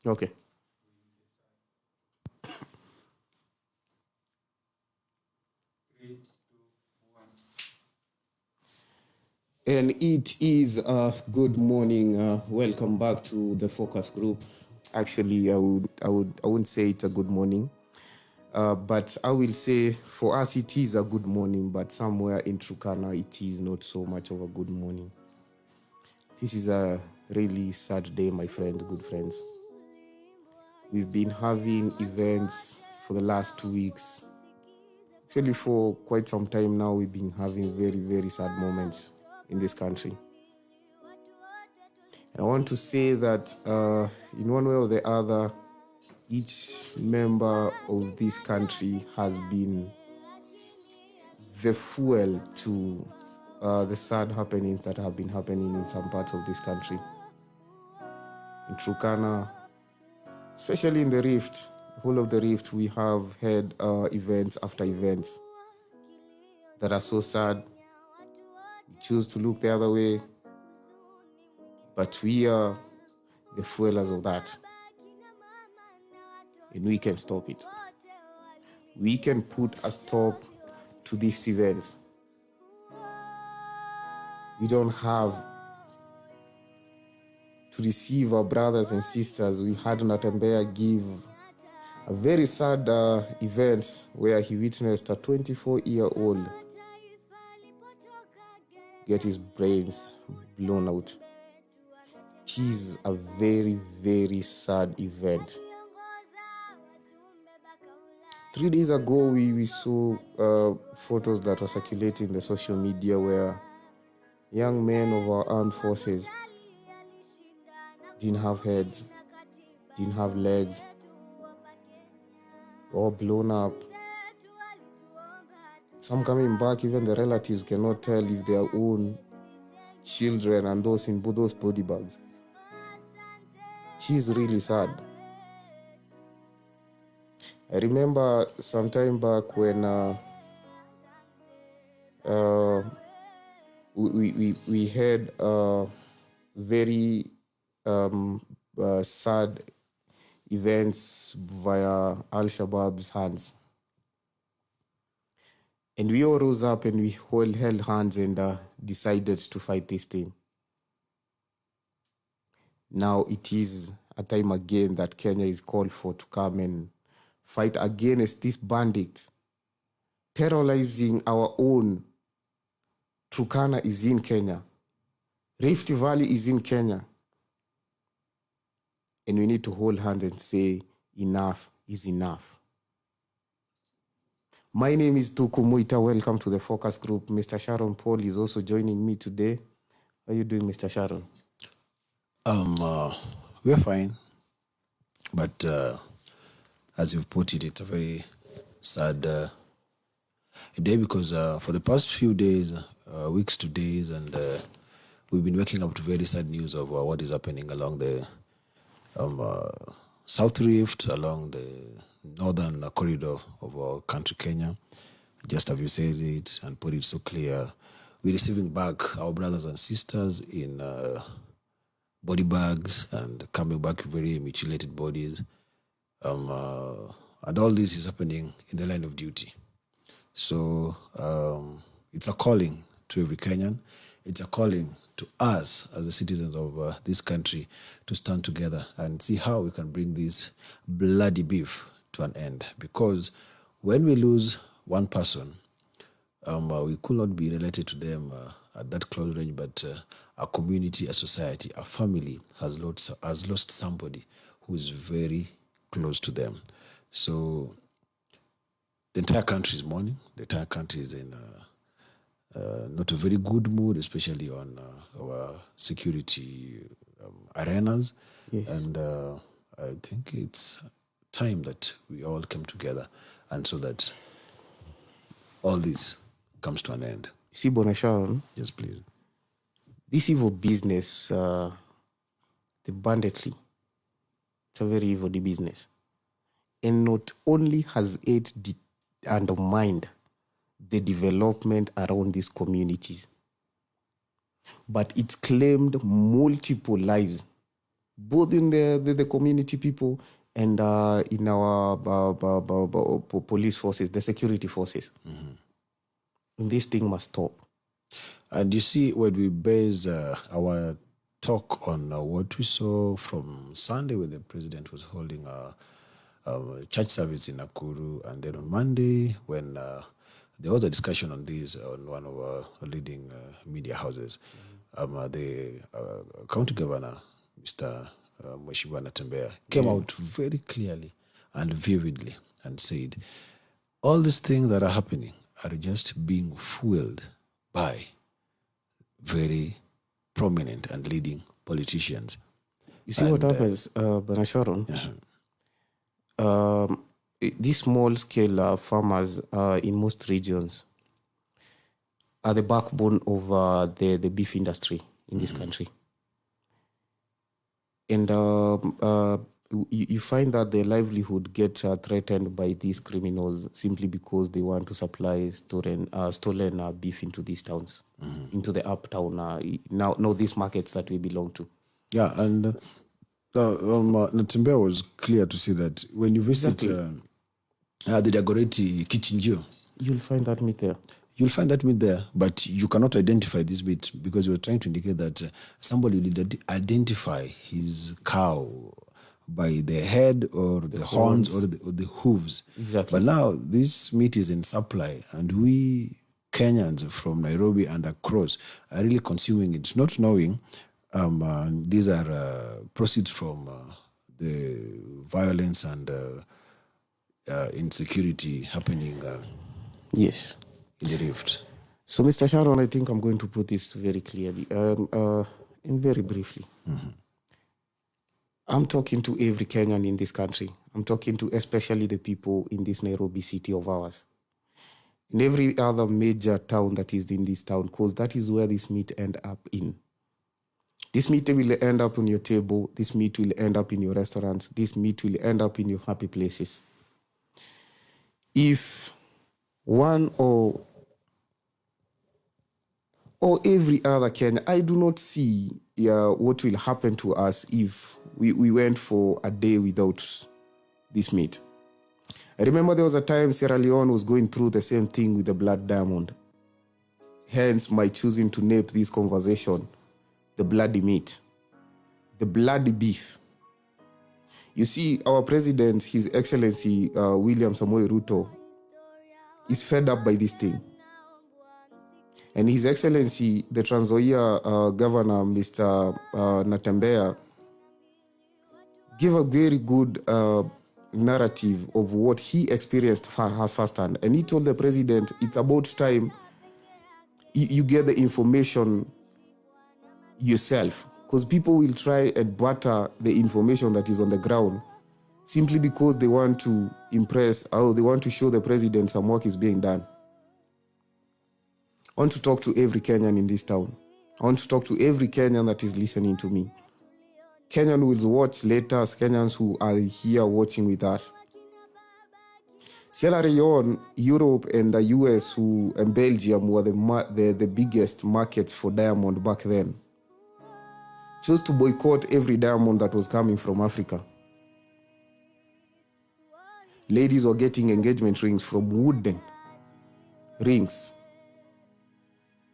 Okay. And it is a good morning. Welcome back to the focus group. Actually, I wouldn't say it's a good morning, but I will say for us it is a good morning. But somewhere in Turkana, it is not so much of a good morning. This is a really sad day, my friend, good friends. We've been having events for the last 2 weeks. Actually, for quite some time now, we've been having very, very sad moments in this country. And I want to say that in one way or the other, each member of this country has been the fuel to the sad happenings that have been happening in some parts of this country. In Turkana, especially in the Rift, the whole of the Rift, we have had events after events that are so sad. We choose to look the other way, but we are the fuelers of that. And we can stop it. We can put a stop to these events. We don't have to receive our brothers and sisters. We had Natembea give a very sad event where he witnessed a 24-year-old get his brains blown out. It is a very, very sad event. 3 days ago, we saw photos that were circulating in the social media where young men of our armed forces didn't have heads, didn't have legs, all blown up. Some coming back, even the relatives cannot tell if their own children and those in those body bags. She's really sad. I remember some time back when we had very sad events via Al-Shabaab's hands. And we all rose up and we all held hands and decided to fight this thing. Now it is a time again that Kenya is called for to come and fight against these bandits terrorizing our own. Turkana is in Kenya. Rift Valley is in Kenya. And we need to hold hands and say enough is enough. My name is Thuku Muita. Welcome to the focus group. Mr. Sharon Paul is also joining me today. How are you doing, Mr. Sharon? We're fine. But as you've put it, it's a very sad day because for the past few days, weeks to days, and we've been waking up to very sad news of what is happening along the South Rift, along the northern corridor of our country, Kenya. Just as you said it and put it so clear, we're receiving back our brothers and sisters in body bags and coming back with very mutilated bodies. And all this is happening in the line of duty. So it's a calling to every Kenyan. It's a calling to us as the citizens of this country to stand together and see how we can bring this bloody beef to an end. Because when we lose one person, we could not be related to them at that close range, but a community, a society, a family has lost somebody who is very close to them. So the entire country is mourning. The entire country is in not a very good mood, especially on our security arenas. Yes. And I think it's time that we all come together and so that all this comes to an end. See, Bona Sharon? Yes, please. This evil business, the banditry, it's a very evil business. And not only has it undermined the development around these communities, but it claimed multiple lives both in the community people and in our police forces, the security forces. And this thing must stop. And you see, when we base our talk on what we saw from Sunday when the president was holding a church service in Nakuru, and then on Monday when there was a discussion on this on one of our leading media houses, the county governor, Mr. Mheshimiwa Natembeya, came out very clearly and vividly and said, all these things that are happening are just being fueled by very prominent and leading politicians. You see what happens, Bwana Sharon? These small-scale farmers in most regions are the backbone of the beef industry in this country. And you find that their livelihood gets threatened by these criminals simply because they want to supply stolen beef into these towns, into the uptown, now these markets that we belong to. Yeah, and Natembeya was clear to say that when you visit the Dagoretti Kichinjio, you'll find that meat there. You'll find that meat there, but you cannot identify this meat because you're trying to indicate that somebody will identify his cow by the head or the horns or the hooves. Exactly. But now this meat is in supply, and we Kenyans from Nairobi and across are really consuming it, not knowing these are proceeds from the violence and insecurity happening yes. in the rift. So, Mr. Sharon, I think I'm going to put this very clearly and very briefly. I'm talking to every Kenyan in this country. I'm talking to especially the people in this Nairobi city of ours. In every other major town that is in this town, because that is where this meat end up in. This meat will end up on your table. This meat will end up in your restaurants. This meat will end up in your happy places. If one or every other Kenyan, I do not see what will happen to us if we went for a day without this meat. I remember there was a time Sierra Leone was going through the same thing with the blood diamond. Hence my choosing to name this conversation the bloody meat, the bloody beef. You see, our president, His Excellency William Samoei Ruto, is fed up by this thing. And His Excellency, the Trans Nzoia Governor, Mr. Natembeya, gave a very good narrative of what he experienced firsthand. And he told the president, it's about time you get the information yourself, because people will try and butter the information that is on the ground simply because they want to impress or they want to show the president some work is being done. I want to talk to every Kenyan in this town. I want to talk to every Kenyan that is listening to me. Kenyan who will watch later, Kenyans who are here watching with us. Sierra Leone, Europe, and the US and Belgium were the biggest markets for diamond back then. Chose to boycott every diamond that was coming from Africa. Ladies were getting engagement rings from wooden rings.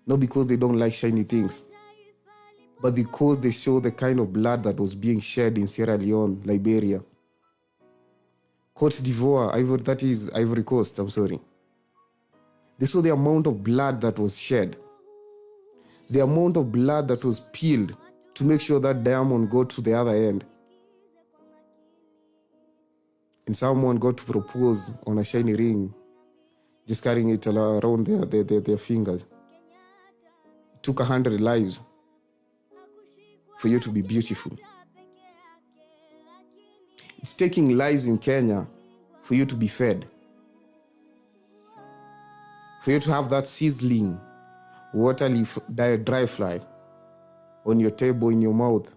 Not because they don't like shiny things, but because they show the kind of blood that was being shed in Sierra Leone, Liberia, Cote d'Ivoire, that is Ivory Coast, I'm sorry. They saw the amount of blood that was shed, the amount of blood that was spilled to make sure that diamond got to the other end. And someone got to propose on a shiny ring, just carrying it around their fingers. It took 100 lives for you to be beautiful. It's taking lives in Kenya for you to be fed. For you to have that sizzling, watery dry fly on your table, in your mouth.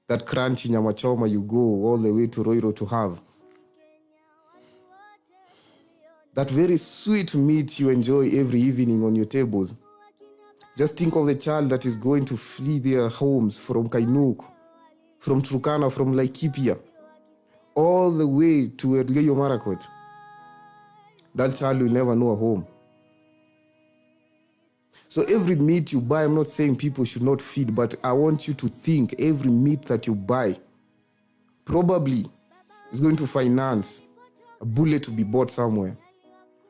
That crunchy nyama choma you go all the way to Roiro to have. That very sweet meat you enjoy every evening on your tables. Just think of the child that is going to flee their homes from Kainuk, from Turkana, from Laikipia, all the way to Elgeyo Marakwet. That child will never know a home. So every meat you buy, I'm not saying people should not feed, but I want you to think every meat that you buy probably is going to finance a bullet to be bought somewhere,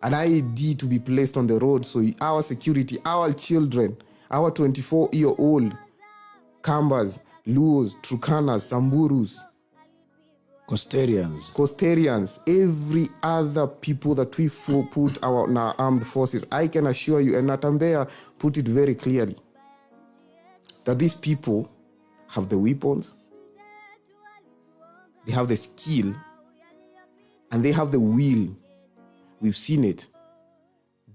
an IED to be placed on the road, so our security, our children, our 24-year-old Kambas, Luos, Turkanas, Samburus, Costarians, every other people that we put in our armed forces, I can assure you, and Natambea put it very clearly, that these people have the weapons, they have the skill, and they have the will. We've seen it.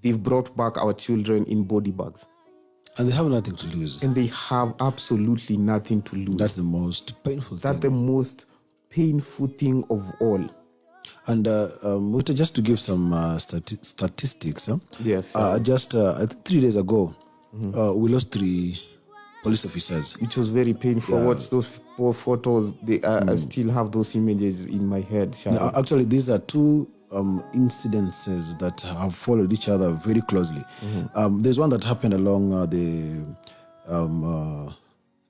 They've brought back our children in body bags. And they have nothing to lose. And they have absolutely nothing to lose. That's the most painful thing. That's the most painful thing of all. And Muita, just to give some statistics, yes, I think 3 days ago, we lost 3 police officers, which was very painful. Yeah. Watch those poor photos. I still have those images in my head. Sharon. Yeah, actually, these are 2 incidences that have followed each other very closely. There's one that happened along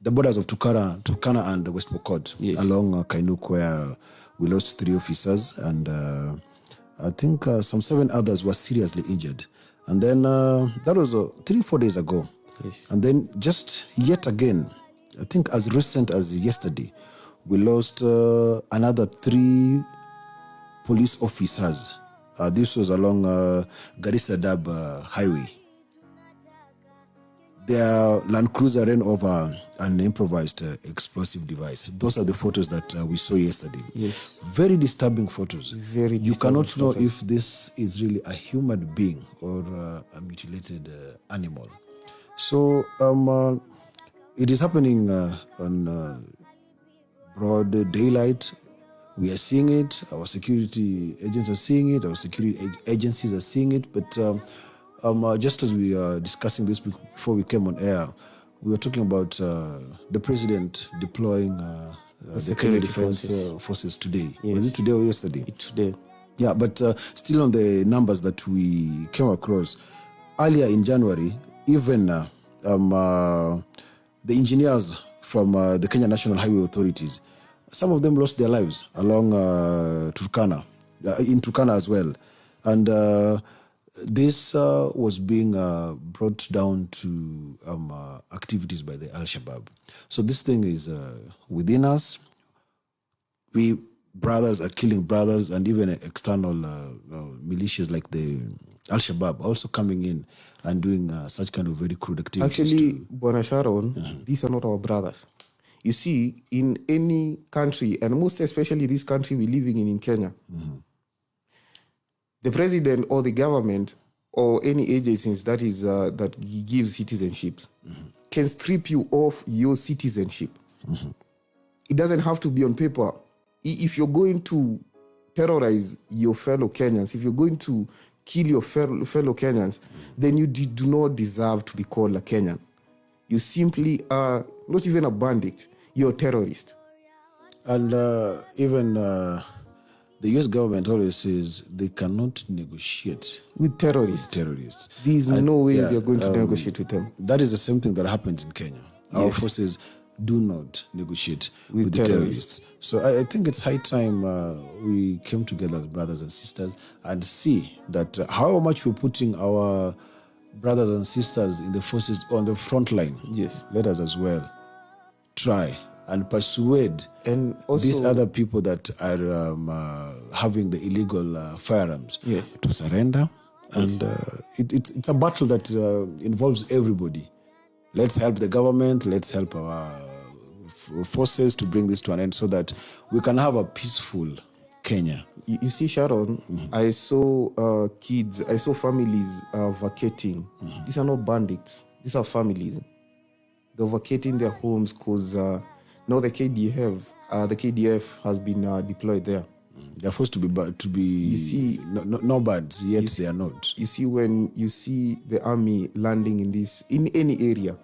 the borders of Turkana and West Pokot, yes, along Kainuk, where we lost 3 officers, and I think some 7 others were seriously injured. And then that was 3-4 days ago. Yes. And then just yet again, I think as recent as yesterday, we lost another 3 police officers. This was along Garissa Dab Highway. Their Land Cruiser ran over an improvised explosive device. Those are the photos that we saw yesterday. Yes. Very disturbing photos. Very disturbing. You cannot know if this is really a human being or a mutilated animal. So it is happening on broad daylight. We are seeing it. Our security agents are seeing it. Our security agencies are seeing it. But just as we are discussing this before we came on air, we were talking about the president deploying the Kenya Defense Forces today. Yes. Was it today or yesterday? Today. Yeah, but still on the numbers that we came across, earlier in January, even the engineers from the Kenya National Highway Authorities, some of them lost their lives along Turkana, in Turkana as well. And this was being brought down to activities by the Al-Shabaab. So this thing is within us. We brothers are killing brothers, and even external militias like the Al-Shabaab also coming in and doing such kind of very crude activities. Actually, Bwana Sharon, these are not our brothers. You see, in any country, and most especially this country we're living in Kenya, the president or the government or any agencies that gives citizenships can strip you of your citizenship. It doesn't have to be on paper. If you're going to terrorize your fellow Kenyans, if you're going to kill your fellow Kenyans, then you do not deserve to be called a Kenyan. You simply are not even a bandit. You're a terrorist. And even the US government always says they cannot negotiate with terrorists. There is no way they're going to negotiate with them. That is the same thing that happens in Kenya. Our forces do not negotiate with the terrorists. So I think it's high time we came together as brothers and sisters and see that however much we're putting our brothers and sisters in the forces on the front line, let us as well try and persuade and also these other people that are having the illegal firearms to surrender. And it's a battle that involves everybody. Let's help the government. Let's help our forces to bring this to an end so that we can have a peaceful Kenya. You see, Sharon, I saw kids, I saw families vacating. These are not bandits. These are families. They're vacating their homes because now the KDF has been deployed there. They're supposed to be you see, no birds, yet they are not. You see, when you see the army landing in any area,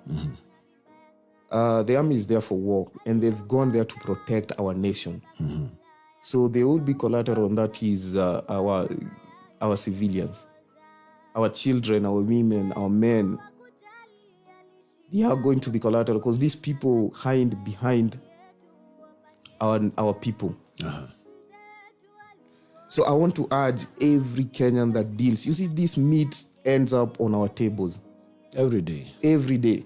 the army is there for war, and they've gone there to protect our nation. So there will be collateral, and that is our civilians, our children, our women, our men. They are going to be collateral because these people hide behind our people. So I want to urge every Kenyan that deals. You see, this meat ends up on our tables. Every day. Every day.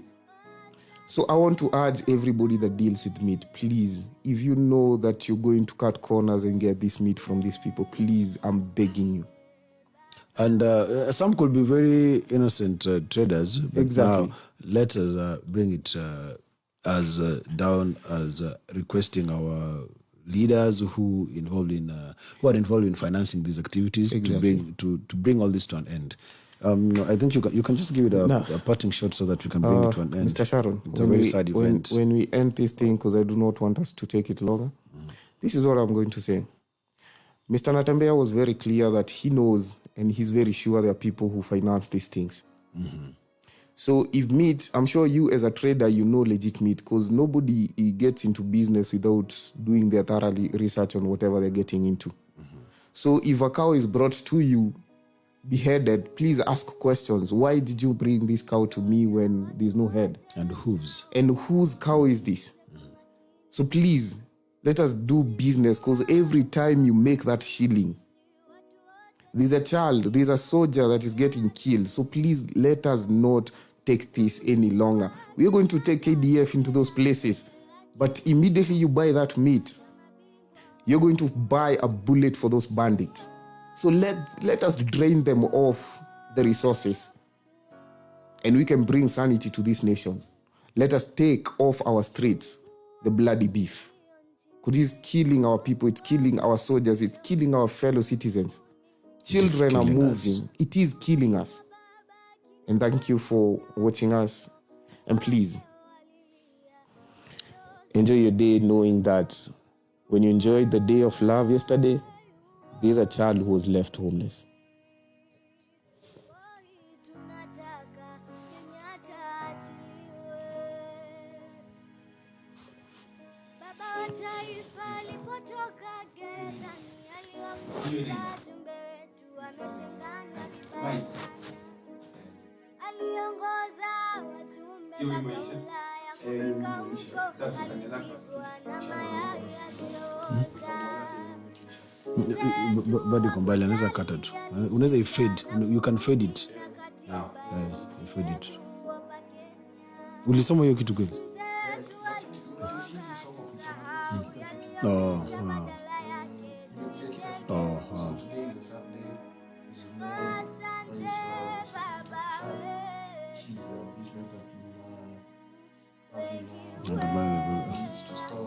So I want to urge everybody that deals with meat, please, if you know that you're going to cut corners and get this meat from these people, please, I'm begging you. And some could be very innocent traders, but Exactly. now let us bring it as down as requesting our leaders who are involved in financing these activities to bring all this to an end. I think you can just give it a parting shot so that we can bring it to an end. Mr. Sharon, it's a very sad event. When we end this thing, because I do not want us to take it longer, this is what I'm going to say. Mr. Natembeya was very clear that he knows and he's very sure there are people who finance these things. So if meat, I'm sure you as a trader, you know legit meat, because nobody gets into business without doing their thorough research on whatever they're getting into. So if a cow is brought to you beheaded, please ask questions. Why did you bring this cow to me when there's no head? And hooves. And whose cow is this? So please, let us do business, because every time you make that shilling, there's a child, there's a soldier that is getting killed. So please let us not take this any longer. We are going to take KDF into those places, but immediately you buy that meat, you're going to buy a bullet for those bandits. So let us drain them off the resources, and we can bring sanity to this nation. Let us take off our streets the bloody beef. Because it's killing our people, it's killing our soldiers, it's killing our fellow citizens. Children are moving. It is killing us. And thank you for watching us. And please, enjoy your day knowing that when you enjoyed the day of love yesterday, there's a child who was left homeless. Bado iko mbali, anaweza kata tu, unaweza ifade, you can fade it. Fade it. Ulisoma hiyo kitu kweli? She's a business that needs to stop.